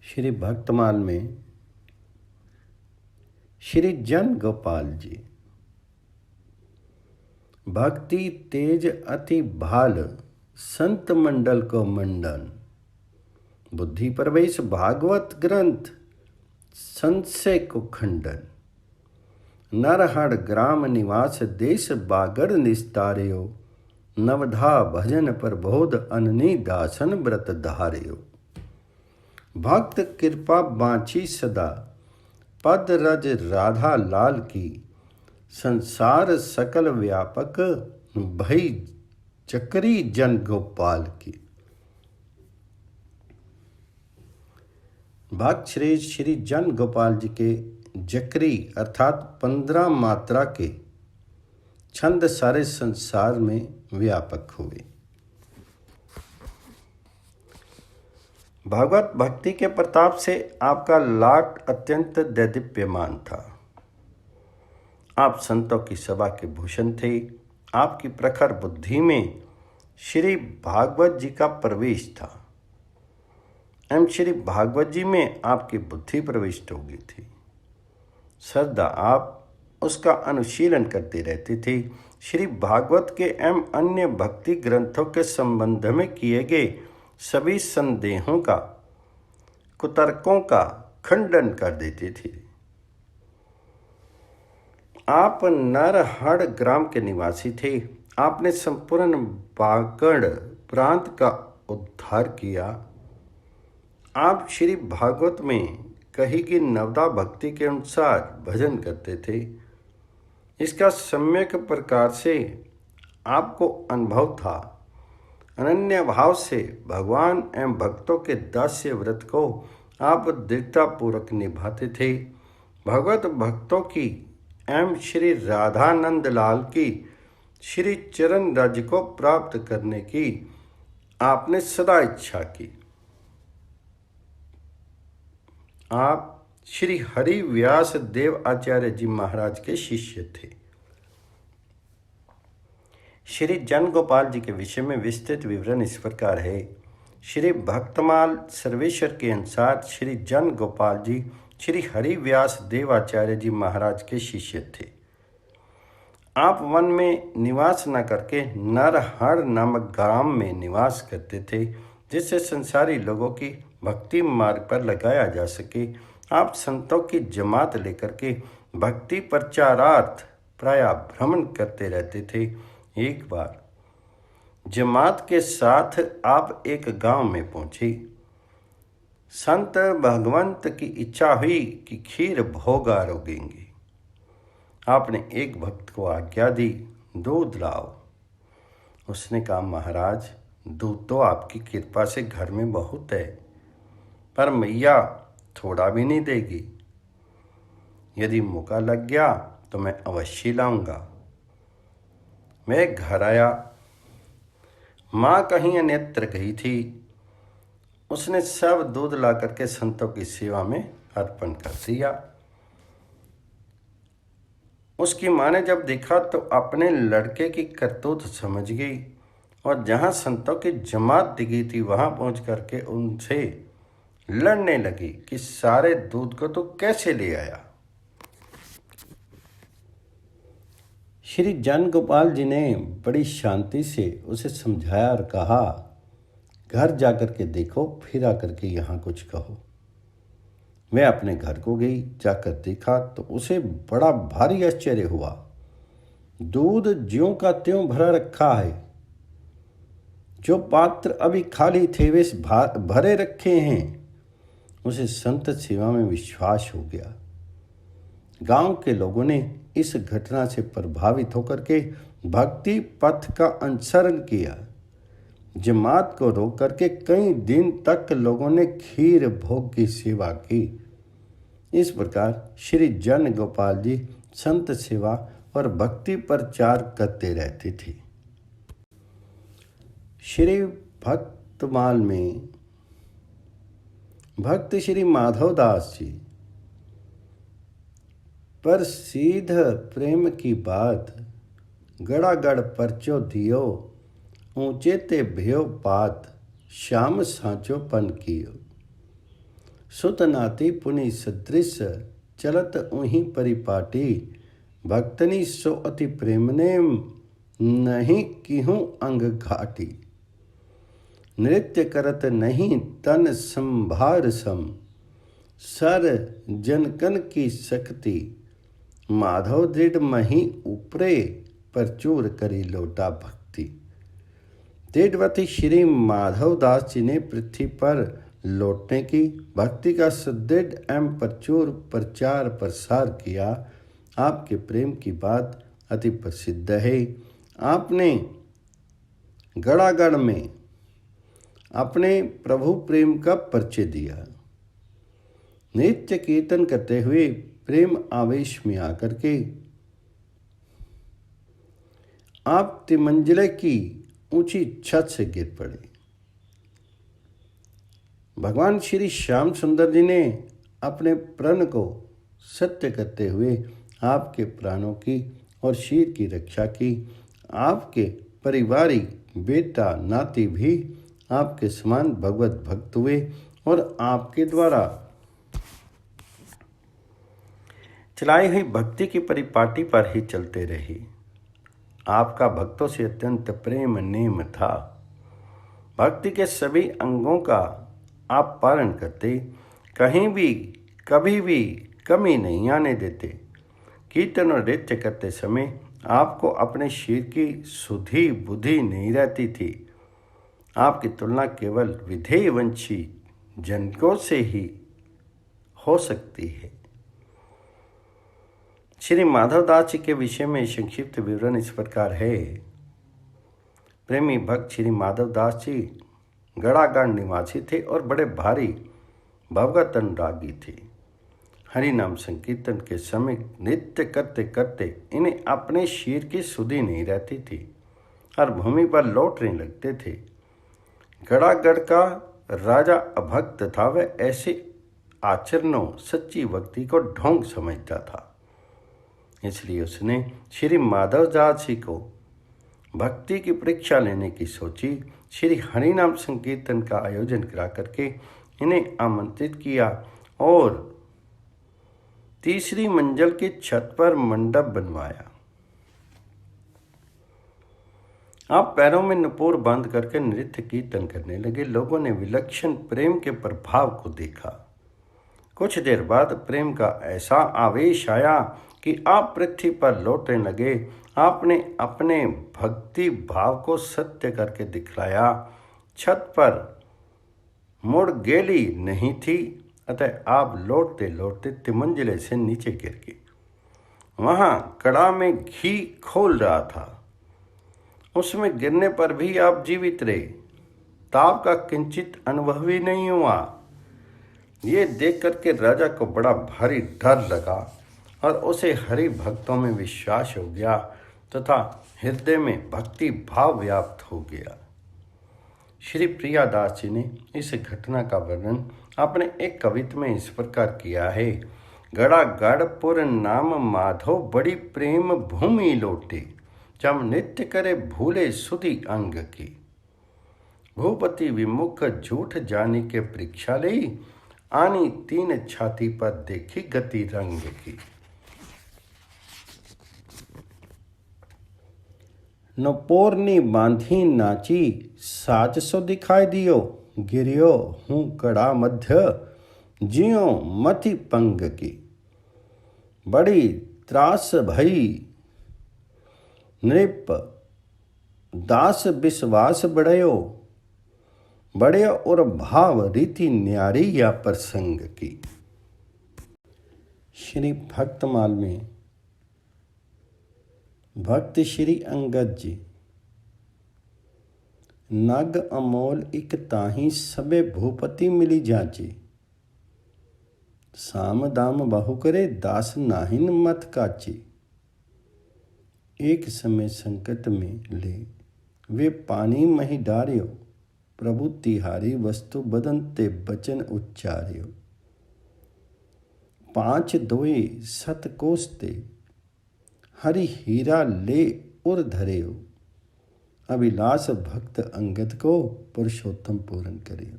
श्री भक्तमाल में श्री जन गोपाल जी। भक्ति तेज अति भाल, संत मंडल को मंडन। बुद्धि प्रवेश भागवत ग्रंथ, संशय को खंडन। नरहड़ ग्राम निवास, देश बागड़ निस्तार्यो। नवधा भजन प्रबोध, अननी दासन व्रत धार्यो। भक्त कृपा बाँची सदा, पद रज राधा लाल की। संसार सकल व्यापक, भई चकरी जन गोपाल की। भक्त श्री जन गोपाल जी के जकरी अर्थात 15 मात्रा के छंद सारे संसार में व्यापक हुए। भगवत भक्ति के प्रताप से आपका लाट अत्यंत दैदीप्यमान था। आप संतों की सभा के भूषण थे। आपकी प्रखर बुद्धि में श्री भागवत जी का प्रवेश था एवं श्री भागवत जी में आपकी बुद्धि प्रविष्ट हो गई थी। सदा आप उसका अनुशीलन करते रहते थे। श्री भागवत के एवं अन्य भक्ति ग्रंथों के संबंध में किए गए सभी संदेहों का, कुतर्कों का खंडन कर देते थे। आप नरहड़ ग्राम के निवासी थे। आपने संपूर्ण बागड़ प्रांत का उद्धार किया। आप श्री भागवत में कही की नवदा भक्ति के अनुसार भजन करते थे। इसका सम्यक प्रकार से आपको अनुभव था। अनन्य भाव से भगवान एवं भक्तों के दास्य व्रत को आप दृढ़तापूर्वक निभाते थे। भगवत भक्तों की एवं श्री राधानंद लाल की श्री चरण रज को प्राप्त करने की आपने सदा इच्छा की। आप श्री हरि व्यास देव आचार्य जी महाराज के शिष्य थे। श्री जन गोपाल जी के विषय में विस्तृत विवरण इस प्रकार है। श्री भक्तमाल सर्वेश्वर के अनुसार श्री जन गोपाल जी श्री हरि व्यास देवाचार्य जी महाराज के शिष्य थे। आप वन में निवास न करके नरहड़ नामक ग्राम में निवास करते थे, जिससे संसारी लोगों की भक्ति मार्ग पर लगाया जा सके। आप संतों की जमात लेकर के भक्ति प्रचारार्थ प्राय भ्रमण करते रहते थे। एक बार जमात के साथ आप एक गांव में पहुंचे। संत भगवंत की इच्छा हुई कि खीर भोग आरोगेंगे। आपने एक भक्त को आज्ञा दी, दूध लाओ। उसने कहा, महाराज दूध तो आपकी कृपा से घर में बहुत है, पर मैया थोड़ा भी नहीं देगी। यदि मौका लग गया तो मैं अवश्य लाऊंगा। मैं घर आया। माँ कहीं अन्यत्र गई थी। उसने सब दूध ला करके संतों की सेवा में अर्पण कर दिया। उसकी माँ ने जब देखा तो अपने लड़के की करतूत समझ गई और जहाँ संतों की जमात दिखी थी वहाँ पहुँच करके उनसे लड़ने लगी कि सारे दूध को तो कैसे ले आया। श्री जन गोपाल जी ने बड़ी शांति से उसे समझाया और कहा, घर जाकर के देखो, फिर आकर के यहाँ कुछ कहो। मैं अपने घर को गई। जाकर देखा तो उसे बड़ा भारी आश्चर्य हुआ। दूध ज्यों का त्यों भरा रखा है। जो पात्र अभी खाली थे वे भरे रखे हैं। उसे संत सेवा में विश्वास हो गया। गांव के लोगों ने इस घटना से प्रभावित होकर के भक्ति पथ का अनुसरण किया। जमात को रोक करके कई दिन तक लोगों ने खीर भोग की सेवा की। इस प्रकार श्री जन गोपाल जी संत सेवा और भक्ति प्रचार करते रहते थे। श्री भक्तमाल में भक्त श्री माधवदास जी पर सीध प्रेम की बात, गड़ागड़ परचो दियो। ऊंचे ते भयो पात, श्याम सांचो पन कियो। सुत नाती पुनि सदृश चलत उही परिपाटी। भक्तनी सो अति प्रेम ने नहीं किहूँ अंग घाटी। नृत्य करत नहीं तन संभार सम सर जनकन की शक्ति। माधव दृढ़ मही उपरे प्रचुर करी लोटा भक्ति। दृढ़वती श्री माधव दास जी ने पृथ्वी पर लौटने की भक्ति का सुदृढ़ एवं प्रचुर प्रचार प्रसार किया। आपके प्रेम की बात अति प्रसिद्ध है। आपने गड़ागढ़ में अपने प्रभु प्रेम का परिचय दिया। नित्य कीर्तन करते हुए प्रेम आवेश में आकर के आप तिमंजिले की ऊंची छत से गिर पड़े। भगवान श्री श्याम सुंदर जी ने अपने प्रण को सत्य करते हुए आपके प्राणों की और शीर की रक्षा की। आपके परिवारिक बेटा नाती भी आपके समान भगवत भक्त हुए और आपके द्वारा चलाई हुई भक्ति की परिपाटी पर ही चलते रहे। आपका भक्तों से अत्यंत प्रेम नेम था। भक्ति के सभी अंगों का आप पालन करते, कहीं भी कभी भी कमी नहीं आने देते। कीर्तन और नृत्य करते समय आपको अपने शीर की सुधि बुद्धि नहीं रहती थी। आपकी तुलना केवल विधेय वंशी जनकों से ही हो सकती है। श्री माधवदास जी के विषय में संक्षिप्त विवरण इस प्रकार है। प्रेमी भक्त श्री माधवदास जी गड़ागढ़ निवासी थे और बड़े भारी भगवत अनुरागी थे। हरि नाम संकीर्तन के समय नृत्य करते करते इन्हें अपने शीर की सुधि नहीं रहती थी और भूमि पर लौटने लगते थे। गड़ागढ़ का राजा अभक्त था। वह ऐसे आचरणों सच्ची भक्ति को ढोंग समझता था, इसलिए उसने श्री माधवदास जी को भक्ति की परीक्षा लेने की सोची। श्री हरिनाम संकीर्तन का आयोजन करा करके इन्हें आमंत्रित किया और तीसरी मंजिल की छत पर मंडप बनवाया। आप पैरों में नुपुर बांध करके नृत्य कीर्तन करने लगे। लोगों ने विलक्षण प्रेम के प्रभाव को देखा। कुछ देर बाद प्रेम का ऐसा आवेश आया कि आप पृथ्वी पर लौटने लगे। आपने अपने भक्ति भाव को सत्य करके दिखलाया। छत पर मुड़ गेली नहीं थी, अतः आप लौटते लौटते तिमंजिले से नीचे गिर गए। वहाँ कड़ा में घी खोल रहा था। उसमें गिरने पर भी आप जीवित रहे। ताप का किंचित अनुभव ही नहीं हुआ। ये देख करके राजा को बड़ा भारी डर लगा और उसे हरि भक्तों में विश्वास हो गया तथा हृदय में भक्ति भाव व्याप्त हो गया। श्री प्रियादास जी ने इस घटना का वर्णन अपने एक कविता में इस प्रकार किया है। गड़ागढ़पुर नाम माधव बड़ी प्रेम भूमि लौटे। जब नृत्य करे भूले सुधि अंग की। भूपति विमुख झूठ जानी के परीक्षा ले। आनी तीन छाती पर देखी गति रंग की। नपोरनी बांधी नाची साज सो दिखाई दियो। गिरियो हूँ कड़ा मध्य जियो मति पंग की। बड़ी त्रास भई नृप दास विश्वास बढ़यो। बड़े और भाव रीति न्यारी या प्रसंग की। श्री भक्तमाल में भक्त श्री अंगद जी नग अमोल इक ताही सबे भूपति मिली जाची। साम दाम बहु करे दास नाहिन मत काची। एक समय संकट में ले वे पानी मही डार्यो। प्रभु तिहारी वस्तु बदनते बचन उच्चार्यो। पांच दोए सत कोसते हरि हीरा ले उर धर्यो। अभिलाष भक्त अंगद को पुरुषोत्तम पूर्ण करियो।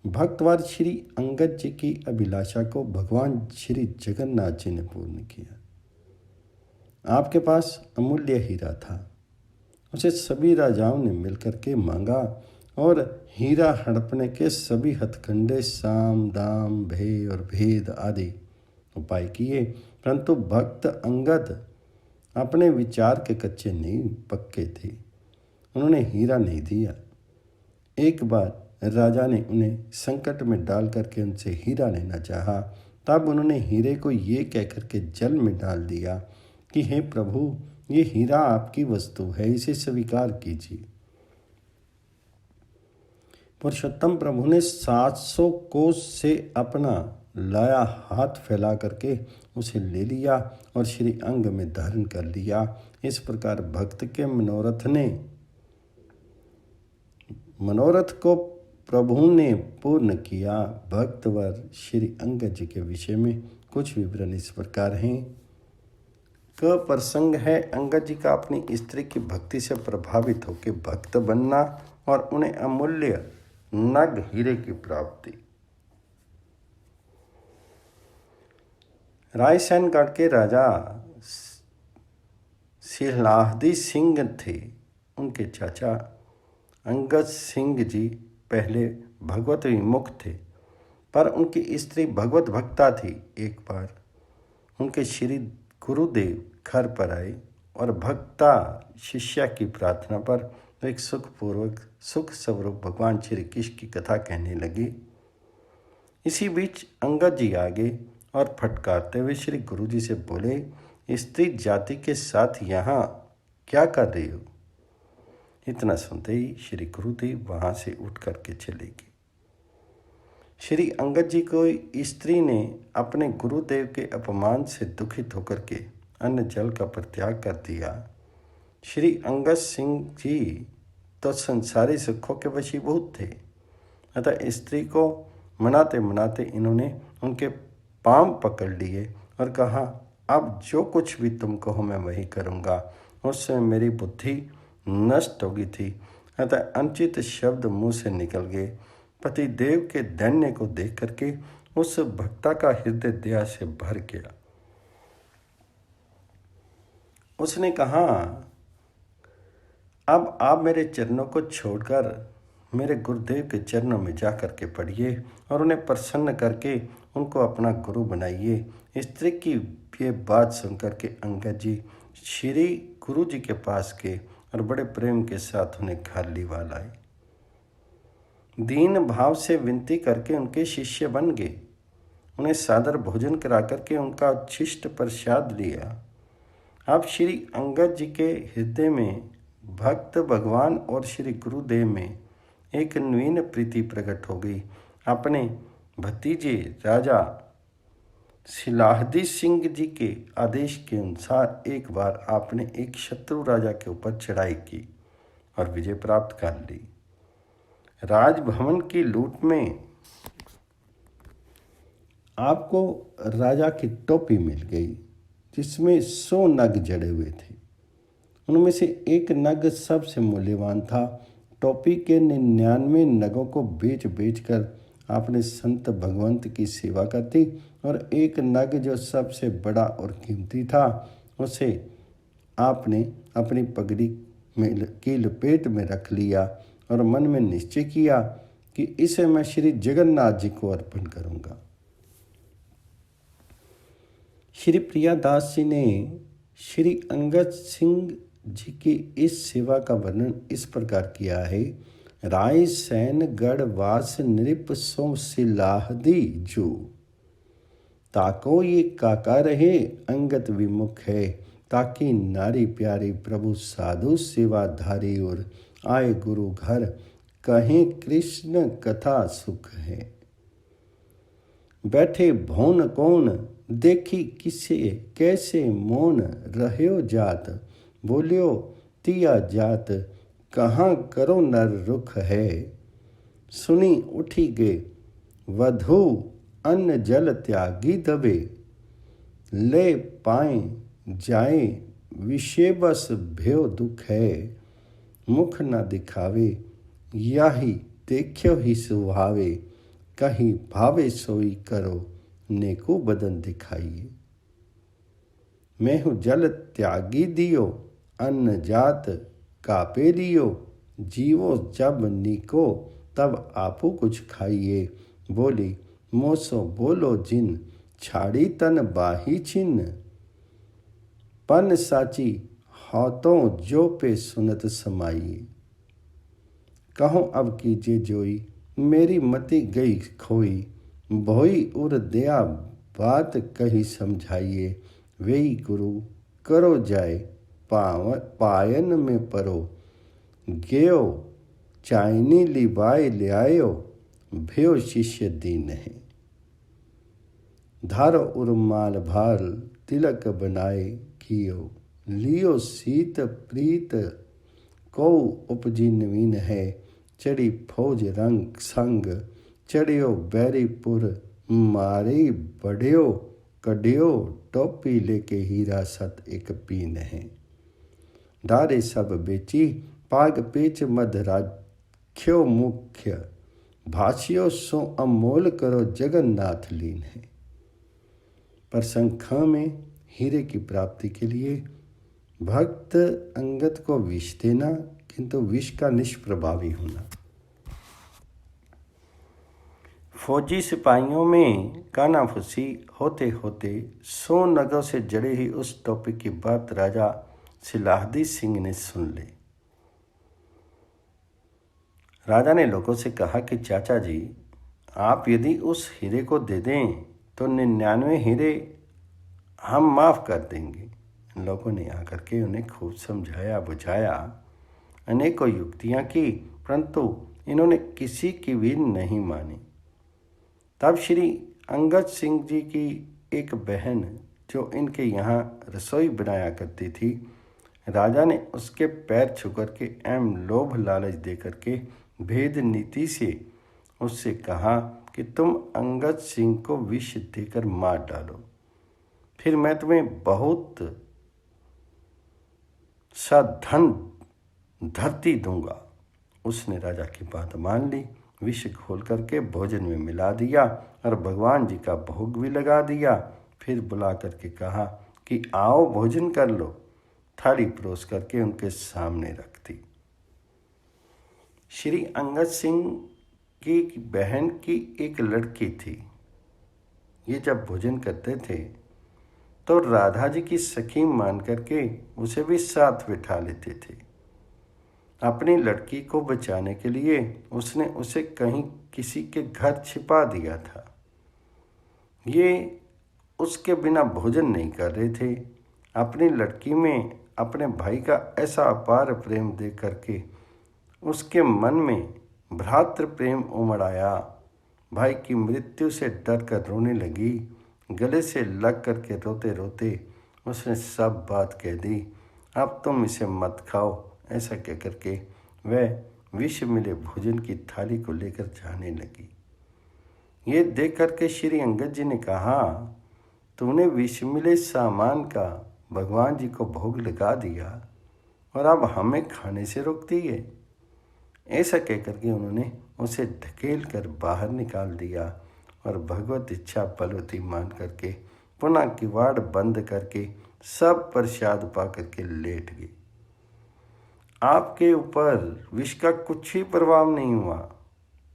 भक्तवार श्री अंगद जी की अभिलाषा को भगवान श्री जगन्नाथ जी ने पूर्ण किया। आपके पास अमूल्य हीरा था, उसे सभी राजाओं ने मिलकर के मांगा और हीरा हड़पने के सभी हथकंडे, साम दाम भय और भेद आदि उपाय किए, परंतु भक्त अंगद अपने विचार के कच्चे नहीं पक्के थे। उन्होंने हीरा नहीं दिया। एक बार राजा ने उन्हें संकट में डाल करके उनसे हीरा लेना चाहा, तब उन्होंने हीरे को ये कह करके जल में डाल दिया कि हे प्रभु, ये हीरा आपकी वस्तु है, इसे स्वीकार कीजिए। पुरुषोत्तम प्रभु ने 700 कोस से अपना लाया हाथ फैला करके उसे ले लिया और श्री अंग में धारण कर लिया। इस प्रकार भक्त के मनोरथ को प्रभु ने पूर्ण किया। भक्तवर श्री अंगद जी के विषय में कुछ विवरण इस प्रकार हैं। क प्रसंग है अंगद जी का अपनी स्त्री की भक्ति से प्रभावित होकर भक्त बनना और उन्हें अमूल्य नग हीरे की प्राप्ति। रायसेनगढ़ के राजा सिलाहदी सिंह थे। उनके चाचा अंगद सिंह जी पहले भगवत विमुख थे, पर उनकी स्त्री भगवत भक्ता थी। एक बार उनके श्री गुरुदेव घर पर आए और भक्ता शिष्या की प्रार्थना पर एक सुख स्वरूप भगवान श्री कृष्ण की कथा कहने लगे। इसी बीच अंगद जी आगे और फटकारते हुए श्री गुरु जी से बोले, स्त्री जाति के साथ यहाँ क्या कर रही हो? इतना सुनते ही श्री गुरुदेव वहाँ से उठ करके चले गए। श्री अंगद जी को स्त्री ने अपने गुरुदेव के अपमान से दुखित होकर के अन्न जल का परित्याग कर दिया। श्री अंगद सिंह जी तो संसारी सुखों के वशीभूत थे, अतः स्त्री को मनाते मनाते इन्होंने उनके पांव पकड़ लिए और कहा, अब जो कुछ भी तुम कहो मैं वही करूँगा। उस समय मेरी बुद्धि नष्ट हो गई थी, अतः अनुचित शब्द मुंह से निकल गए। पति देव के दैन्य को देख करके उस भक्ता का हृदय दया से भर गया। उसने कहा, अब आप मेरे चरणों को छोड़कर मेरे गुरुदेव के चरणों में जा करके पढ़िए और उन्हें प्रसन्न करके उनको अपना गुरु बनाइए। स्त्री की ये बात सुनकर के अंगद जी श्री गुरु जी के पास गए और बड़े प्रेम के साथ उन्हें घर लिवा लाए। दीन भाव से विनती करके उनके शिष्य बन गए। उन्हें सादर भोजन करा करके उनका उच्छिष्ट प्रसाद लिया। अब श्री अंगद जी के हृदय में भक्त भगवान और श्री गुरुदेव में एक नवीन प्रीति प्रकट हो गई। अपने भतीजे राजा सिलाहदी सिंह जी के आदेश के अनुसार एक बार आपने एक शत्रु राजा के ऊपर चढ़ाई की और विजय प्राप्त कर ली। राजभवन की लूट में आपको राजा की टोपी मिल गई जिसमें 100 नग जड़े हुए थे। उनमें से एक नग सबसे मूल्यवान था। टोपी के 99 नगों को बेच बेच कर आपने संत भगवंत की सेवा कर दी और एक नग जो सबसे बड़ा और कीमती था उसे आपने अपनी पगड़ी की लपेट में रख लिया और मन में निश्चय किया कि इसे मैं श्री जगन्नाथ जी को अर्पण करूंगा। श्री प्रियादास जी ने श्री अंगद सिंह जी की इस सेवा का वर्णन इस प्रकार किया है। रायसेन गढ़ वास नृप सो सिलाहदी जो, ताको ये काका रहे अंगत विमुख है, ताकि नारी प्यारी प्रभु साधु सेवाधारी और आए गुरु घर, कहें कृष्ण कथा सुख है। बैठे भौन कौन देखी किसे कैसे मौन, रह्यो जात बोलियो तिया जात, कहाँ करो नर रुख है। सुनी उठी गे वधु अन्न जल त्यागी दबे, ले पाए जाए विषय बस भयो दुख है। मुख न दिखावे याही देखियो ही सुहावे, कहीं भावे सोई करो, नेको बदन दिखाइए। मैं हूँ जल त्यागी दियो, अन्न जात कापे लियो, जीवो जब नीको, तब आपू कुछ खाइए। बोली मोसो बोलो जिन, छाड़ी तन बाही छिन्न, पन साची हाथों जो पे सुनत समाइए। कहूँ अब कीजिए जोई, मेरी मति गई खोई, भोई उर दया बात कही समझाइए। वेई गुरु करो जाए, पायन में परो, गेयो चाइनी लिबाए ले आयो, भयो शिष्य दीन है। धारो उर्माल भाल, तिलक बनाए कियो, लियो सीत प्रीत, को उपजी नवीन है। चढ़ी फौज रंग संग, चढ़ियो बैरीपुर, मारी बढ़ियो कढ़ियो, टोपी लेके हीरा सत एक पीन है। डारे सब बेची, पाग पेच मध राख्यो मुख्य, भाषियो सो अमोल करो, जगन्नाथ लीन है। पर संख्या में हीरे की प्राप्ति के लिए भक्त अंगद को विष देना, किंतु विष का निष्प्रभावी होना। फौजी सिपाहियों में कानाफूसी होते होते 100 नगों से जड़े ही उस टॉपिक की बात राजा सिलाहदी सिंह ने सुन ली। राजा ने लोगों से कहा कि चाचा जी, आप यदि उस हीरे को दे दें तो 99 हीरे हम माफ़ कर देंगे। लोगों ने आकर के उन्हें खूब समझाया बुझाया, अनेकों युक्तियां की, परंतु इन्होंने किसी की भी नहीं मानी। तब श्री अंगद सिंह जी की एक बहन जो इनके यहाँ रसोई बनाया करती थी, राजा ने उसके पैर छू करके एवं लोभ लालच दे करके भेद नीति से उससे कहा कि तुम अंगद सिंह को विष देकर मार डालो, फिर मैं तुम्हें बहुत सा धन धरती दूंगा। उसने राजा की बात मान ली, विष घोल करके भोजन में मिला दिया और भगवान जी का भोग भी लगा दिया। फिर बुला करके कहा कि आओ भोजन कर लो। थाली परोस करके उनके सामने रख दी। श्री अंगद सिंह की बहन की एक लड़की थी। ये जब भोजन करते थे तो राधा जी की सखी मान करके उसे भी साथ बिठा लेते थे। अपनी लड़की को बचाने के लिए उसने उसे कहीं किसी के घर छिपा दिया था। ये उसके बिना भोजन नहीं कर रहे थे। अपनी लड़की में अपने भाई का ऐसा अपार प्रेम देख करके उसके मन में भ्रातृ प्रेम उमड़ आया। भाई की मृत्यु से डर कर रोने लगी। गले से लग करके रोते रोते उसने सब बात कह दी। अब तुम इसे मत खाओ। ऐसा कह करके वह विष मिले भोजन की थाली को लेकर जाने लगी। ये देख करके श्री अंगद जी ने कहा, तूने विष मिले सामान का भगवान जी को भोग लगा दिया और अब हमें खाने से रोकती है। ऐसा कह करके उन्होंने उसे ढकेल कर बाहर निकाल दिया और भगवत इच्छा बलवती मान करके पुनः किवाड़ बंद करके सब प्रसाद पा करके लेट गई। आपके ऊपर विष का कुछ ही प्रभाव नहीं हुआ।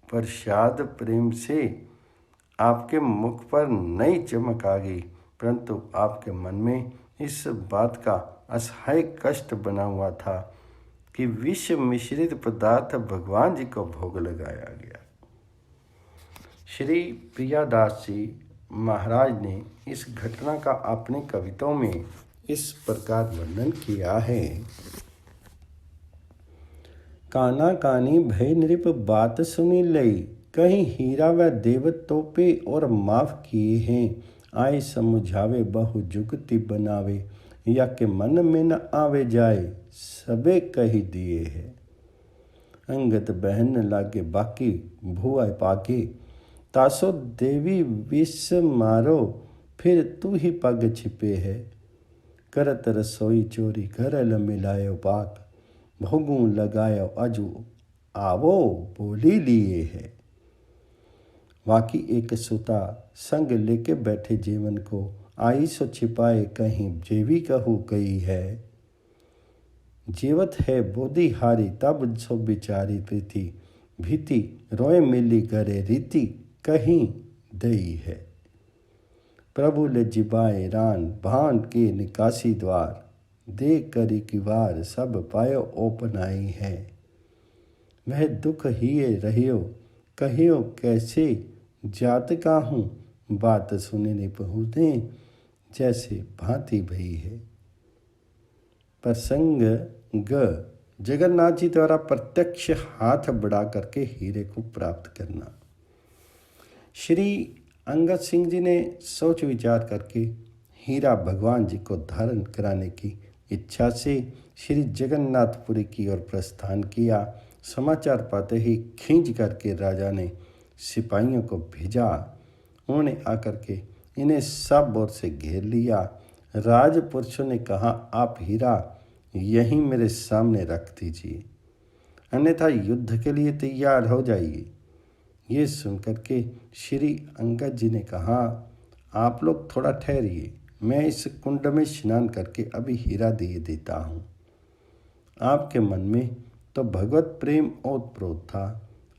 प्रसाद प्रेम से आपके मुख पर नई चमक आ गई, परंतु आपके मन में इस बात का असह्य कष्ट बना हुआ था कि विष मिश्रित पदार्थ भगवान जी को भोग लगाया गया। श्री प्रियादास जी महाराज ने इस घटना का अपनी कविताओं में इस प्रकार वर्णन किया है। काना कानी भय नृप बात सुनी लई, कहीं हीरा व देव तोपे और माफ किए हैं। आए समझावे बहु जुगति बनावे, या के मन में न आवे जाए, सबे कही दिए है। अंगत बहन लागे बाकी, भुआ पागे, तासो देवी विष मारो, फिर तू ही पग छिपे है। करत रसोई चोरी करल मिलायो पाक, भोगू लगायो अजू आवो बोली लिए है। वाकी एक सुता संग लेके बैठे जीवन को, आई सो छिपाए कहीं जेवी कहू गई है। जीवत है बोधी हारी तब सो बिचारी प्रीति, भीति रोए मिली करे रीति कहीं दई है। प्रभु ले जिबाए रान भान के निकासी द्वार, दे करी की वार सब पायो ओपनाई है। वह दुख हिए रहियो कहियो कैसे, जात का हूँ बात सुने नहीं पहुँचे, जैसे भांति भई है। प्रसंग ग, जगन्नाथ जी द्वारा प्रत्यक्ष हाथ बढ़ा करके हीरे को प्राप्त करना। श्री अंगद सिंह जी ने सोच विचार करके हीरा भगवान जी को धारण कराने की इच्छा से श्री जगन्नाथपुरी की ओर प्रस्थान किया। समाचार पाते ही खींच करके राजा ने सिपाहियों को भेजा। उन्होंने आकर के इन्हें सब ओर से घेर लिया। राजपुरुषों ने कहा, आप हीरा यहीं मेरे सामने रख दीजिए, अन्यथा युद्ध के लिए तैयार हो जाइए। ये सुनकर के श्री अंगद जी ने कहा, आप लोग थोड़ा ठहरिए, मैं इस कुंड में स्नान करके अभी हीरा दे देता हूँ। आपके मन में तो भगवत प्रेम ओतप्रोत था,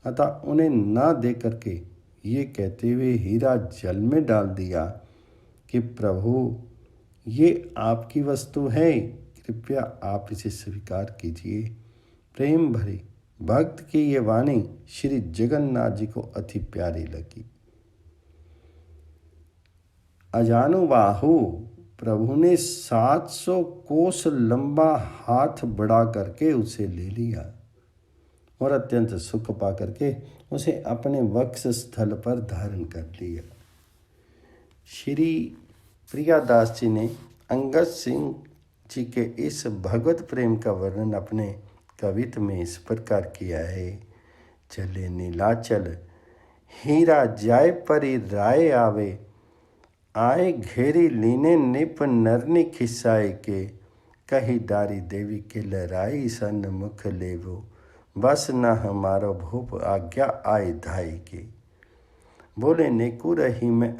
अतः उन्हें ना दे करके ये कहते हुए हीरा जल में डाल दिया कि प्रभु ये आपकी वस्तु है, कृपया आप इसे स्वीकार कीजिए। प्रेम भरी भक्त की ये वाणी श्री जगन्नाथ जी को अति प्यारी लगी। अजानुबाहु प्रभु ने 700 कोस लंबा हाथ बढ़ा करके उसे ले लिया और अत्यंत सुख पा करके उसे अपने वक्ष स्थल पर धारण कर लिया। श्री प्रियादास जी ने अंगद सिंह जी के इस भगवत प्रेम का वर्णन अपने कवित्व में इस प्रकार किया है। चले नीलाचल हीरा जाय परी राय आवे, आए घेरी लीने निप नरनी खिसाए के, कही डारी देवी के लहराई सन मुख लेवो, बस न हमारो भूप आज्ञा आए धाई के। बोले नेकु रही में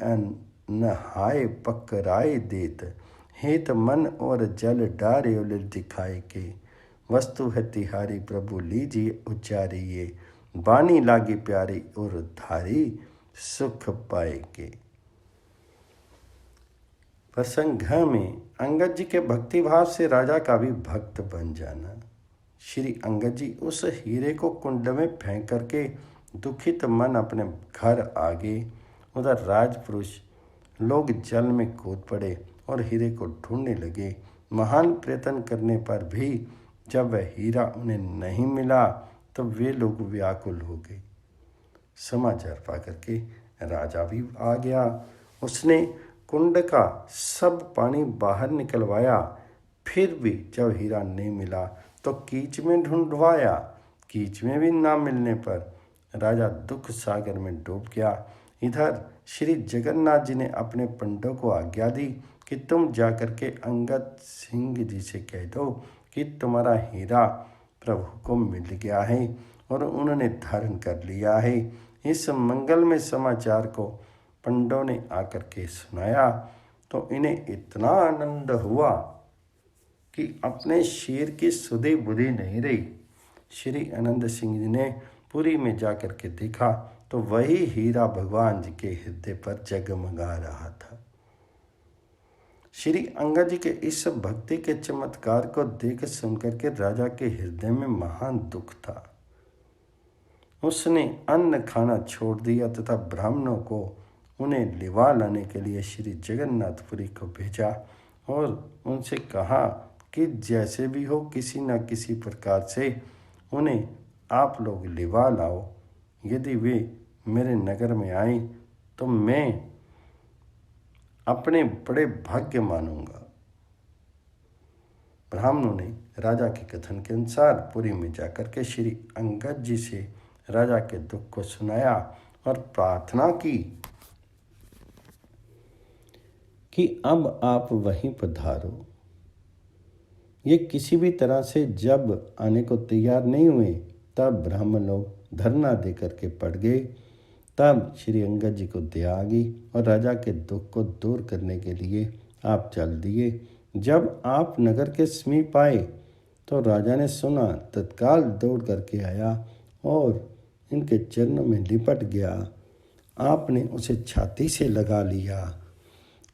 नहाए पकराए देत, हेत मन और जल डारे उलिल दिखाए के, वस्तु है तिहारी प्रभु लीजिए उच्चारिए, बानी लागी प्यारी और धारी सुख पाए के। प्रसंग में अंगद जी के भक्तिभाव से राजा का भी भक्त बन जाना। श्री अंगद जी उस हीरे को कुंड में फेंक करके दुखित मन अपने घर आ गए। उधर राजपुरुष लोग जल में कूद पड़े और हीरे को ढूंढने लगे। महान प्रयत्न करने पर भी जब वह हीरा उन्हें नहीं मिला तो वे लोग व्याकुल हो गए। समाचार पा करके राजा भी आ गया। उसने कुंड का सब पानी बाहर निकलवाया, फिर भी जब हीरा नहीं मिला तो कीच में ढूंढवाया। कीच में भी ना मिलने पर राजा दुख सागर में डूब गया। इधर श्री जगन्नाथ जी ने अपने पंडों को आज्ञा दी कि तुम जाकर के अंगद सिंह जी से कह दो कि तुम्हारा हीरा प्रभु को मिल गया है और उन्होंने धारण कर लिया है। इस मंगलमय समाचार को पंडों ने आकर के सुनाया तो इन्हें इतना आनंद हुआ कि अपने शेर की सुधी बुद्धि नहीं रही। श्री आनंद सिंह जी ने पुरी में जाकर के देखा तो वही हीरा भगवान जी के हृदय पर जगमगा रहा था। श्री अंगद जी के इस भक्ति के चमत्कार को देख सुनकर के राजा के हृदय में महान दुख था। उसने अन्न खाना छोड़ दिया तथा ब्राह्मणों को उन्हें लिवा लाने के लिए श्री जगन्नाथपुरी को भेजा और उनसे कहा कि जैसे भी हो किसी न किसी प्रकार से उन्हें आप लोग लिवा लाओ। यदि वे मेरे नगर में आए तो मैं अपने बड़े भाग्य मानूंगा। ब्राह्मणों ने राजा के कथन के अनुसार पुरी में जाकर के श्री अंगद जी से राजा के दुख को सुनाया और प्रार्थना की कि अब आप वहीं पधारो। ये किसी भी तरह से जब आने को तैयार नहीं हुए तब ब्राह्मण लोग धरना दे करके पड़ गए। तब श्री अंगद जी को दया आ गई और राजा के दुख को दूर करने के लिए आप चल दिए। जब आप नगर के समीप आए तो राजा ने सुना, तत्काल दौड़ करके आया और इनके चरणों में लिपट गया। आपने उसे छाती से लगा लिया,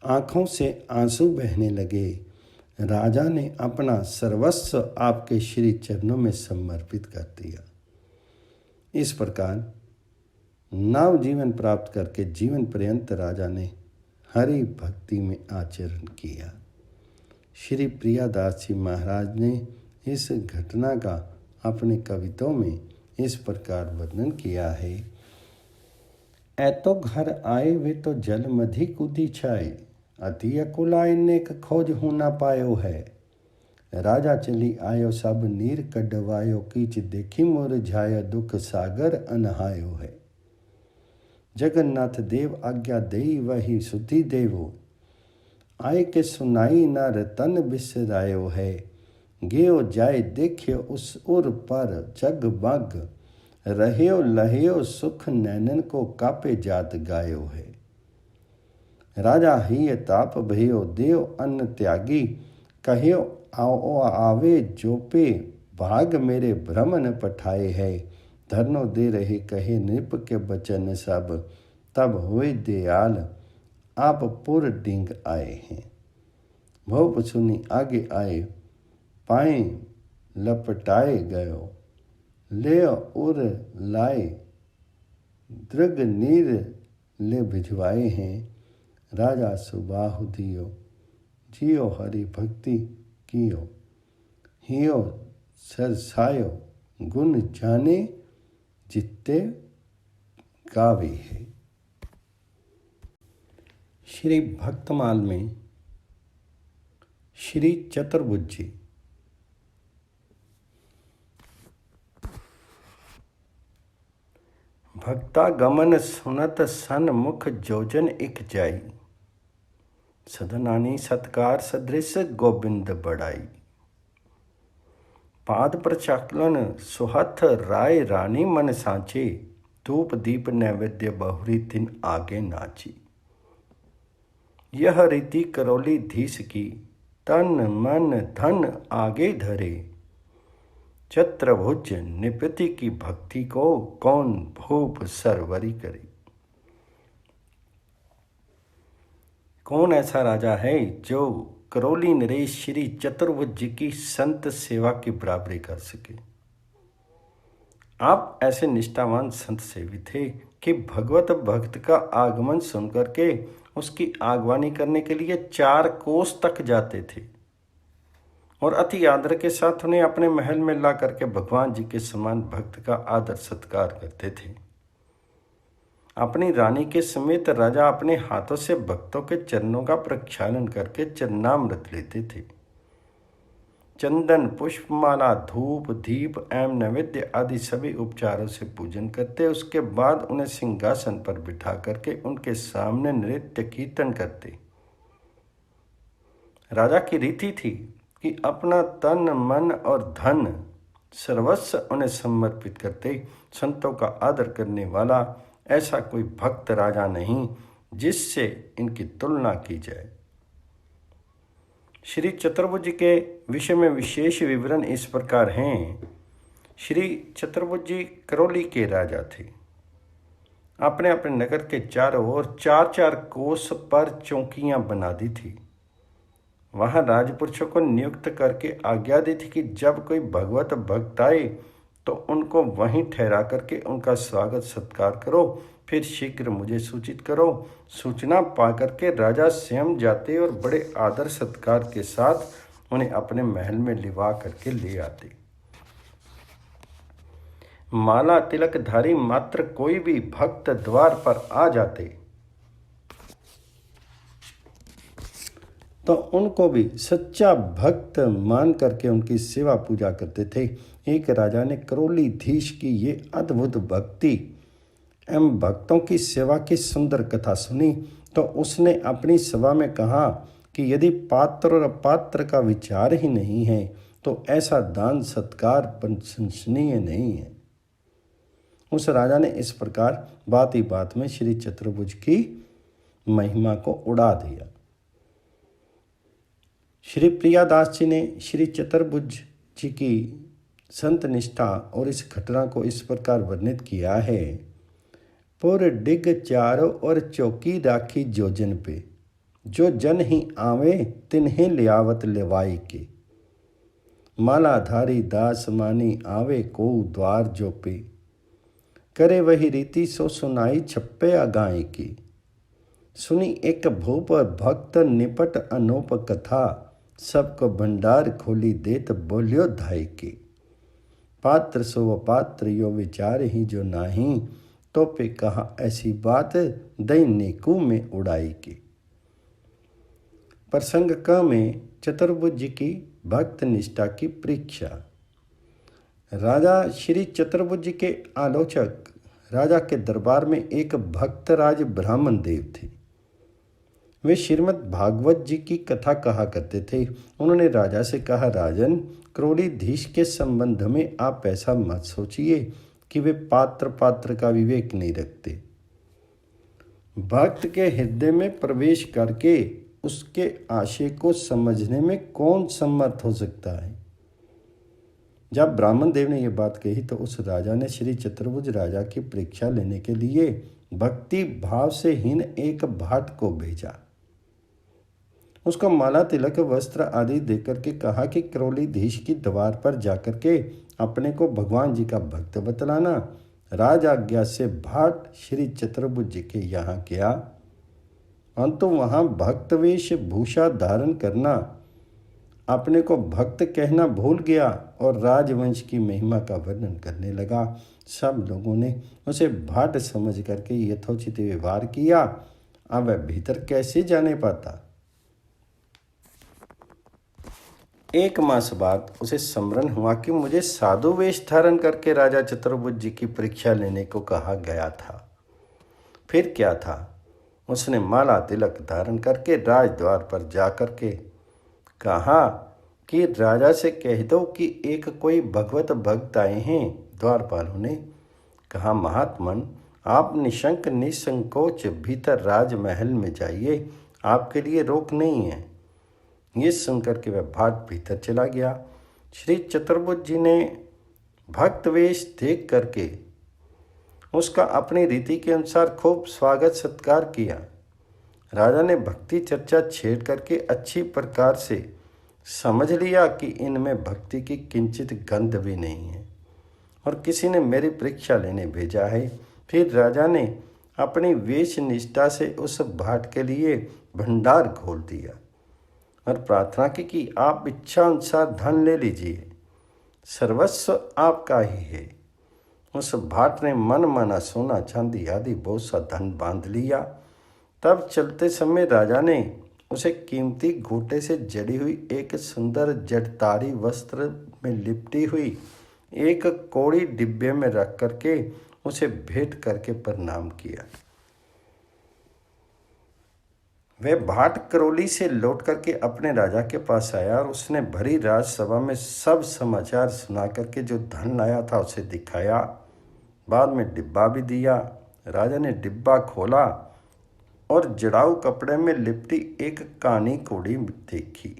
आँखों से आंसू बहने लगे। राजा ने अपना सर्वस्व आपके श्री चरणों में समर्पित कर दिया। इस प्रकार नव जीवन प्राप्त करके जीवन पर्यंत राजा ने हरि भक्ति में आचरण किया। श्री प्रियादास जी महाराज ने इस घटना का अपने कविताओं में इस प्रकार वर्णन किया है। ऐतो घर आए वे तो जल मधि कूदी छाए, अति अकुलाय नेक खोज हूँ ना पायो है। राजा चली आयो सब नीर कढवायो, कीच देखी मुरझायो दुख सागर अनहायो है। जगन्नाथ देव आज्ञा देई वही सुधि देवो, आय के सुनाई ना रतन बिसरायो है। गेयो जाय देखियो उस उर पर जग बग, रहियो लहियो सुख नैनन को कापे जात गायो है। राजा ही ताप भयो देव अन्न त्यागी, कहियो आओ आवे जोपे भाग मेरे भ्रम न पठाए है। धरनो दे रहे कहे नृप के बचन सब, तब हुए दयाल आप पुर डिंग आए हैं। भोप सुनी आगे आए, पाए लपटाए गयो, ले उर लाए दृग नीर ले भिजवाए हैं। राजा सुबाहु दियो, जियो हरि भक्ति कियो, हियो सरसायो गुण जाने जित्ते गावे है। श्री भक्तमाल में श्री चतुर्भुज जी भक्ता गमन सुनत सन मुख जोजन इक जाई, सदनानी सत्कार सदृश गोबिंद बड़ाई। पाद प्रचालन सुहथ राय रानी मन सांचे, धूप दीप नैवेद्य बहुरी तिन आगे नाची। यह रीति करौली धीस की, तन मन धन आगे धरे। चतुर्भुज निपति की भक्ति को, कौन भूप सरवरी करे। कौन ऐसा राजा है जो करौली नरेश श्री चतुर्भुज जी की संत सेवा की बराबरी कर सके। आप ऐसे निष्ठावान संत सेवी थे कि भगवत भक्त का आगमन सुनकर के उसकी आगवानी करने के लिए 4 कोस तक जाते थे और अति आदर के साथ उन्हें अपने महल में ला करके भगवान जी के समान भक्त का आदर सत्कार करते थे। अपनी रानी के समेत राजा अपने हाथों से भक्तों के चरणों का प्रक्षालन करके चरणामृत लेते थे। चंदन पुष्पमाला धूप दीप एवं नैवेद्य आदि सभी उपचारों से पूजन करते। उसके बाद उन्हें सिंहासन पर बिठा करके उनके सामने नृत्य कीर्तन करते। राजा की रीति थी कि अपना तन मन और धन सर्वस्व उन्हें समर्पित करते। संतों का आदर करने वाला ऐसा कोई भक्त राजा नहीं जिससे इनकी तुलना की जाए। श्री चतुर्भुज के विषय में विशेष विवरण इस प्रकार हैं। श्री चतुर्भुज जी करौली के राजा थे। अपने अपने नगर के चारों ओर 4-4 कोस पर चौकियां बना दी थी। वहां राजपुरुषों को नियुक्त करके आज्ञा दी थी कि जब कोई भगवत भक्त आए तो उनको वहीं ठहरा करके उनका स्वागत सत्कार करो, फिर शीघ्र मुझे सूचित करो। सूचना पा करके राजा स्वयं जाते और बड़े आदर सत्कार के साथ उन्हें अपने महल में लिवा करके ले आते। माला तिलकधारी मात्र कोई भी भक्त द्वार पर आ जाते तो उनको भी सच्चा भक्त मान करके उनकी सेवा पूजा करते थे। एक राजा ने करौलीधीश की ये अद्भुत भक्ति एवं भक्तों की सेवा की सुंदर कथा सुनी तो उसने अपनी सभा में कहा कि यदि पात्र और अपात्र का विचार ही नहीं है तो ऐसा दान सत्कार प्रशंसनीय नहीं है। उस राजा ने इस प्रकार बात ही बात में श्री चतुर्भुज की महिमा को उड़ा दिया। श्री प्रियादास जी ने श्री चतुर्भुज जी की संत निष्ठा और इस घटना को इस प्रकार वर्णित किया है। पुर डिग चारो और चौकी राखी जोजन पे, जो जन ही आवे तिन्हें लियावत लेवाई के। मालाधारी दास मानी आवे को द्वार जो पे, करे वही रीति सो सुनाई छप्पे अगाई की। सुनी एक भूप भक्त निपट अनूप कथा, सबको भंडार खोली देत बोलियो धाई के। पात्र सो पात्र यो विचार ही जो नाही, तो पे कहा ऐसी बात दई नेकू में उड़ाई के। प्रसंग क में चतुर्भुज जी की भक्त निष्ठा की परीक्षा। राजा श्री चतुर्भुज जी के आलोचक राजा के दरबार में एक भक्तराज ब्राह्मण देव थे। वे श्रीमद् भागवत जी की कथा कहा करते थे। उन्होंने राजा से कहा, राजन, क्रोड़ीधीश के संबंध में आप ऐसा मत सोचिए कि वे पात्र पात्र का विवेक नहीं रखते। भक्त के हृदय में प्रवेश करके उसके आशय को समझने में कौन समर्थ हो सकता है। जब ब्राह्मण देव ने यह बात कही तो उस राजा ने श्री चतुर्भुज राजा की परीक्षा लेने के लिए भक्ति भाव से हीन एक भाट को भेजा। उसको माला तिलक वस्त्र आदि देकर के कहा कि क्रोड़ीधीश की द्वार पर जाकर के अपने को भगवान जी का भक्त बतलाना। राज आज्ञा से भाट श्री चतुर्भुज जी के यहाँ गया, परंतु वहाँ भक्त वेश भूषा धारण करना, अपने को भक्त कहना भूल गया और राजवंश की महिमा का वर्णन करने लगा। सब लोगों ने उसे भाट समझ करके यथोचित व्यवहार किया। अब वह भीतर कैसे जाने पाता। एक मास बाद उसे स्मरण हुआ कि मुझे साधु वेश धारण करके राजा चतुर्भुज जी की परीक्षा लेने को कहा गया था। फिर क्या था, उसने माला तिलक धारण करके राजद्वार पर जाकर के कहा कि राजा से कह दो कि एक कोई भगवत भक्त आए हैं। द्वारपालों ने कहा, महात्मन, आप निशंक निसंकोच भीतर राजमहल में जाइए, आपके लिए रोक नहीं है। ये सुनकर के वह भाट भीतर चला गया। श्री चतुर्भुज जी ने भक्त वेश देख करके उसका अपनी रीति के अनुसार खूब स्वागत सत्कार किया। राजा ने भक्ति चर्चा छेड़ करके अच्छी प्रकार से समझ लिया कि इनमें भक्ति की किंचित गंध भी नहीं है और किसी ने मेरी परीक्षा लेने भेजा है। फिर राजा ने अपनी वेश निष्ठा से उस भाट के लिए भंडार खोल दिया और प्रार्थना की कि आप इच्छा अनुसार धन ले लीजिए, सर्वस्व आपका ही है। उस भाट ने मन माना सोना चांदी आदि बहुत सा धन बांध लिया। तब चलते समय राजा ने उसे कीमती घोटे से जड़ी हुई एक सुंदर जटतारी वस्त्र में लिपटी हुई एक कौड़ी डिब्बे में रख करके उसे भेंट करके प्रणाम किया। वह भाट करौली से लौट करके अपने राजा के पास आया और उसने भरी राजसभा में सब समाचार सुना करके जो धन लाया था उसे दिखाया। बाद में डिब्बा भी दिया। राजा ने डिब्बा खोला और जड़ाऊ कपड़े में लिपटी एक कानी कौड़ी देखी।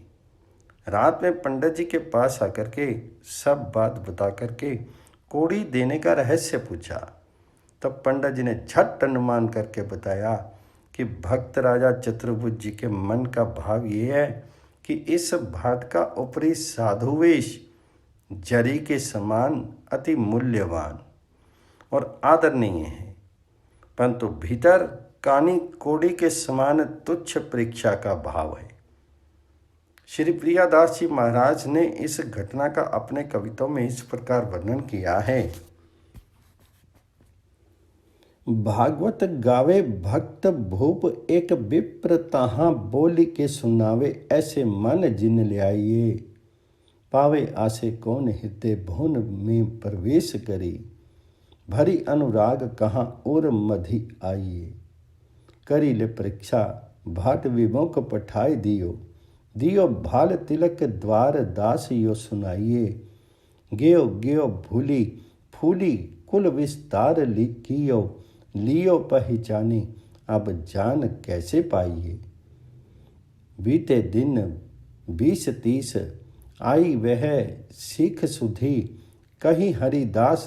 रात में पंडित जी के पास आकर के सब बात बता करके कौड़ी देने का रहस्य पूछा। तब पंडित जी ने झट अनुमान करके बताया कि भक्त राजा चतुर्भुज जी के मन का भाव ये है कि इस भाट का ऊपरी साधुवेश जरी के समान अति मूल्यवान और आदरणीय है, परंतु भीतर कानी कोड़ी के समान तुच्छ परीक्षा का भाव है। श्री प्रियादास जी महाराज ने इस घटना का अपने कविताओं में इस प्रकार वर्णन किया है। भागवत गावे भक्त भूप एक विप्र तहाँ बोली के सुनावे, ऐसे मन जिन ल्याइए पावे आसे कौन हृदय भुवन में प्रवेश करी। भरी अनुराग कहाँ और मधि आइए, करी ले परीक्षा भाट विमुख पठाए दियो। दियो भाल तिलक द्वार दास यो सुनाइए, गेयो गेयो भूली फूली कुल विस्तार कियो, लियो पहचानी, अब जान कैसे पाइए। बीते दिन 20-30, आई वह सीख सुधी, कही हरिदास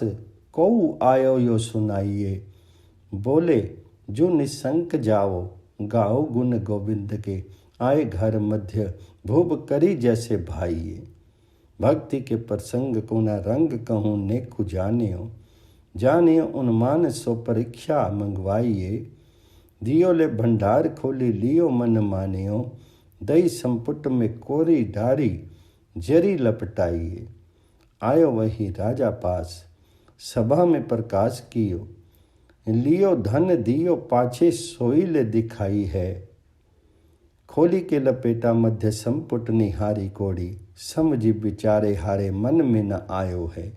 को आयो यो सुनाइए। बोले जो निसंक जाओ, गाओ गुण गोविंद के, आए घर मध्य भूप करी जैसे भाइये। भक्ति के प्रसंग को न रंग कहूँ नेकु जानियो, जानियो उन्मान सो परीक्षा मंगवाइए। दियो ले भंडार खोली लियो मन मानियो, दई संपुट में कोरी डारी जरी लपटाइए। आयो वही राजा पास, सभा में प्रकाश कियो, लियो धन दियो पाछे सोइल दिखाई है। खोली के लपेटा मध्य संपुट निहारी कोड़ी, समझी विचारे हारे मन में न आयो है।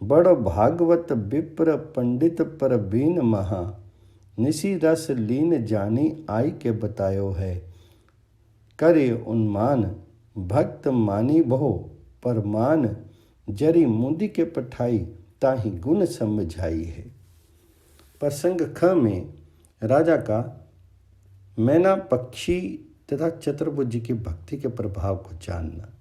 बड़ो भागवत विप्र पंडित पर बीन महा, निसी रस लीन जानी आई के बतायो है। करे उन्मान भक्त मानी बहु, परमान जरी मुंदी के पठाई, ताही गुण समझाई है। प्रसंग ख में राजा का मैना पक्षी तथा चतुर्भुज जी की भक्ति के प्रभाव को जानना।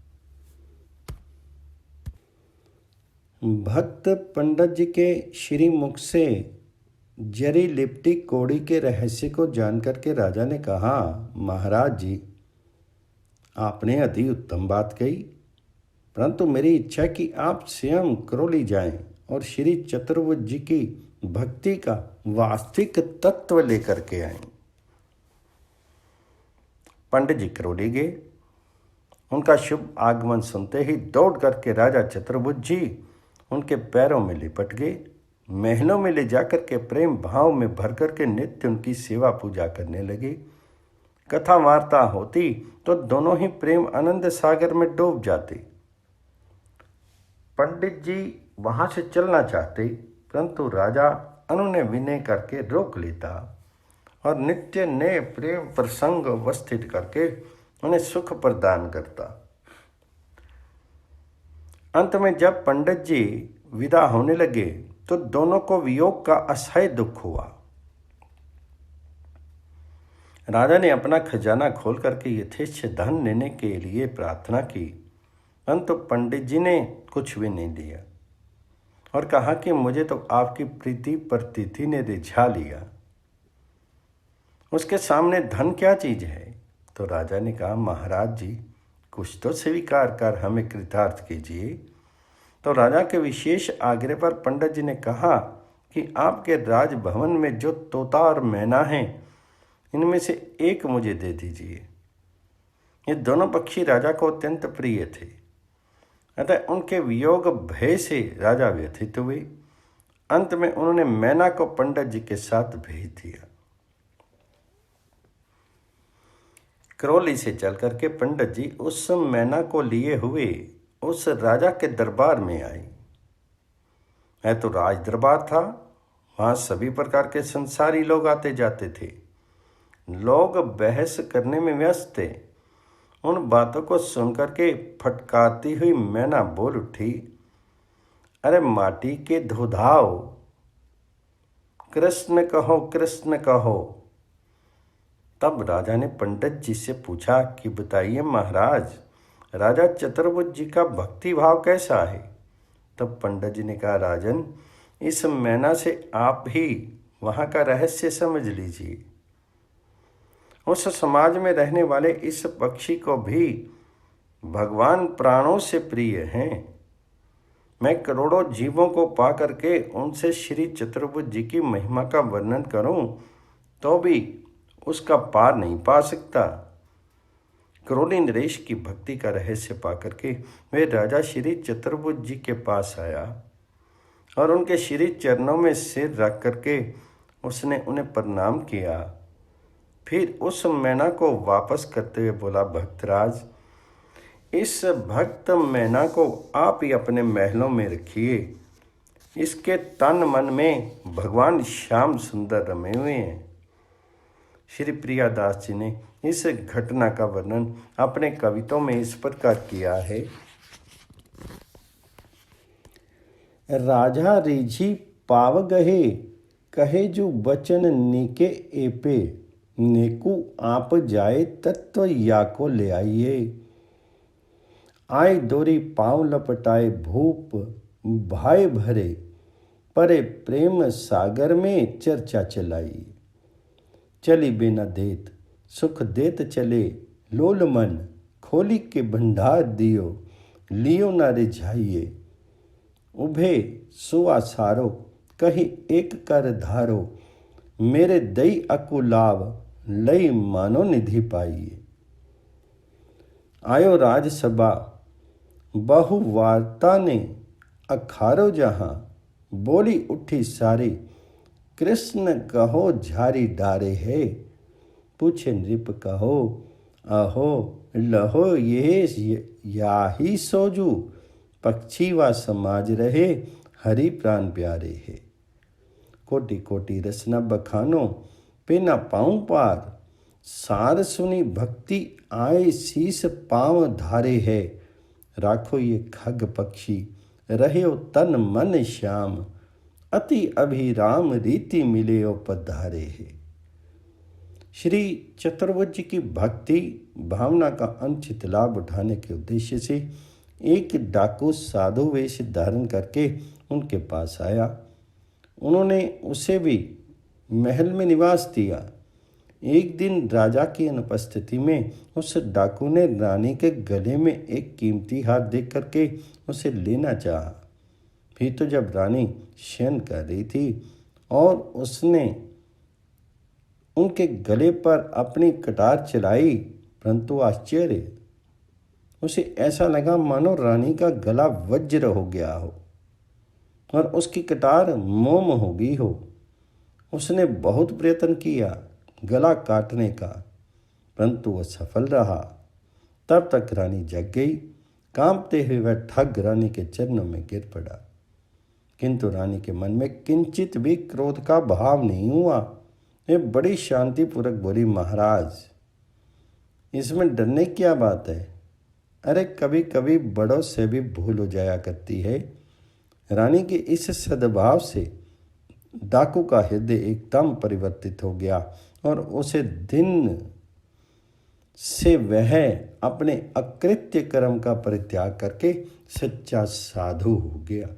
भक्त पंडित जी के श्री मुख से जरी लिपटी कोड़ी के रहस्य को जानकर के राजा ने कहा, महाराज जी आपने अति उत्तम बात कही, परंतु मेरी इच्छा कि आप स्वयं करौली जाएं और श्री चतुर्भुज जी की भक्ति का वास्तविक तत्व लेकर के आए। पंडित जी करौली गए। उनका शुभ आगमन सुनते ही दौड़ करके राजा चतुर्भुज जी उनके पैरों में लिपट गए। महलों में ले जाकर के प्रेम भाव में भर करके नित्य उनकी सेवा पूजा करने लगे। कथा वार्ता होती तो दोनों ही प्रेम आनंद सागर में डूब जाते। पंडित जी वहां से चलना चाहते, परंतु राजा अनुनय विनय करके रोक लेता और नित्य नए प्रेम प्रसंग अवस्थित करके उन्हें सुख प्रदान करता। अंत में जब पंडित जी विदा होने लगे तो दोनों को वियोग का असह्य दुख हुआ। राजा ने अपना खजाना खोल करके यथेच्छ धन लेने के लिए प्रार्थना की, परंतु पंडित जी ने कुछ भी नहीं दिया और कहा कि मुझे तो आपकी प्रीति प्रतीति ने रिझा लिया, उसके सामने धन क्या चीज है। तो राजा ने कहा, महाराज जी कुछ तो स्वीकार कर हमें कृतार्थ कीजिए। तो राजा के विशेष आग्रह पर पंडित जी ने कहा कि आपके राजभवन में जो तोता और मैना हैं, इनमें से एक मुझे दे दीजिए। ये दोनों पक्षी राजा को अत्यंत प्रिय थे, अतः उनके वियोग भय से राजा व्यथित हुए। अंत में उन्होंने मैना को पंडित जी के साथ भेज दिया। करौली से चल करके पंडित जी उस मैना को लिए हुए उस राजा के दरबार में आए। है तो राज दरबार था, वहाँ सभी प्रकार के संसारी लोग आते जाते थे। लोग बहस करने में व्यस्त थे। उन बातों को सुनकर के फटकारती हुई मैना बोल उठी, अरे माटी के धोधाओ, कृष्ण कहो कृष्ण कहो। तब राजा ने पंडित जी से पूछा कि बताइए महाराज, राजा चतुर्भुज जी का भक्ति भाव कैसा है। तब पंडित जी ने कहा, राजन इस मैना से आप ही वहाँ का रहस्य समझ लीजिए। उस समाज में रहने वाले इस पक्षी को भी भगवान प्राणों से प्रिय हैं। मैं करोड़ों जीवों को पा करके उनसे श्री चतुर्भुज जी की महिमा का वर्णन करूं तो भी उसका पार नहीं पा सकता। करौली नरेश की भक्ति का रहस्य पा करके वे राजा श्री चतुर्भुज जी के पास आया और उनके श्री चरणों में सिर रख करके उसने उन्हें प्रणाम किया। फिर उस मैना को वापस करते हुए बोला, भक्तराज इस भक्त मैना को आप ही अपने महलों में रखिए। इसके तन मन में भगवान श्याम सुंदर रमे हुए हैं। श्री प्रियादास जी ने इस घटना का वर्णन अपने कविताओं में इस प्रकार किया है। राजा रीझी पाव गहे, कहे जो बचन नीके एपे, नेकु आप जाए तत्व याको ले आइए। आए दोरी पाँव लपटाए भूप, भाई भरे परे प्रेम सागर में चर्चा चलाई। चली बिना देत सुख देत चले, लोल मन खोली के भंडार दियो, लियो न रिझाइए। उभे सुआ सारो कही एक कर धारो, मेरे दई अकुलाव लई मानो निधि पाइए। आयो राजसभा बहु वार्ता ने, अखारो जहाँ बोली उठी सारी, कृष्ण कहो झारी डारे है, पूछे नृप कहो अहो लहो ये याही सोजू, पक्षी व समाज रहे हरि प्राण प्यारे है। कोटि कोटि रसना बखानो पे न पाऊँ पार, सार सुनी भक्ति आए शीस पाँव धारे है। राखो ये खग पक्षी रहे तन मन श्याम, अति अभिराम रीति मिले ओ पधारे है। श्री चतुर्भुज की भक्ति भावना का अनुचित लाभ उठाने के उद्देश्य से एक डाकू साधु वेश धारण करके उनके पास आया। उन्होंने उसे भी महल में निवास दिया। एक दिन राजा की अनुपस्थिति में उस डाकू ने रानी के गले में एक कीमती हार देख करके उसे लेना चाहा। फिर तो जब रानी शयन कर रही थी और उसने उनके गले पर अपनी कटार चलाई, परंतु आश्चर्य, उसे ऐसा लगा मानो रानी का गला वज्र हो गया हो और उसकी कटार मोम हो गई हो। उसने बहुत प्रयत्न किया गला काटने का, परंतु वह सफल रहा। तब तक रानी जग गई। कांपते हुए वह ठग रानी के चरणों में गिर पड़ा, किंतु रानी के मन में किंचित भी क्रोध का भाव नहीं हुआ। ये बड़ी शांतिपूर्वक बोली, महाराज इसमें डरने की क्या बात है, अरे कभी कभी बड़ों से भी भूल हो जाया करती है। रानी के इस सद्भाव से डाकू का हृदय एकदम परिवर्तित हो गया और उसे दिन से वह अपने अकृत्य कर्म का परित्याग करके सच्चा साधु हो गया।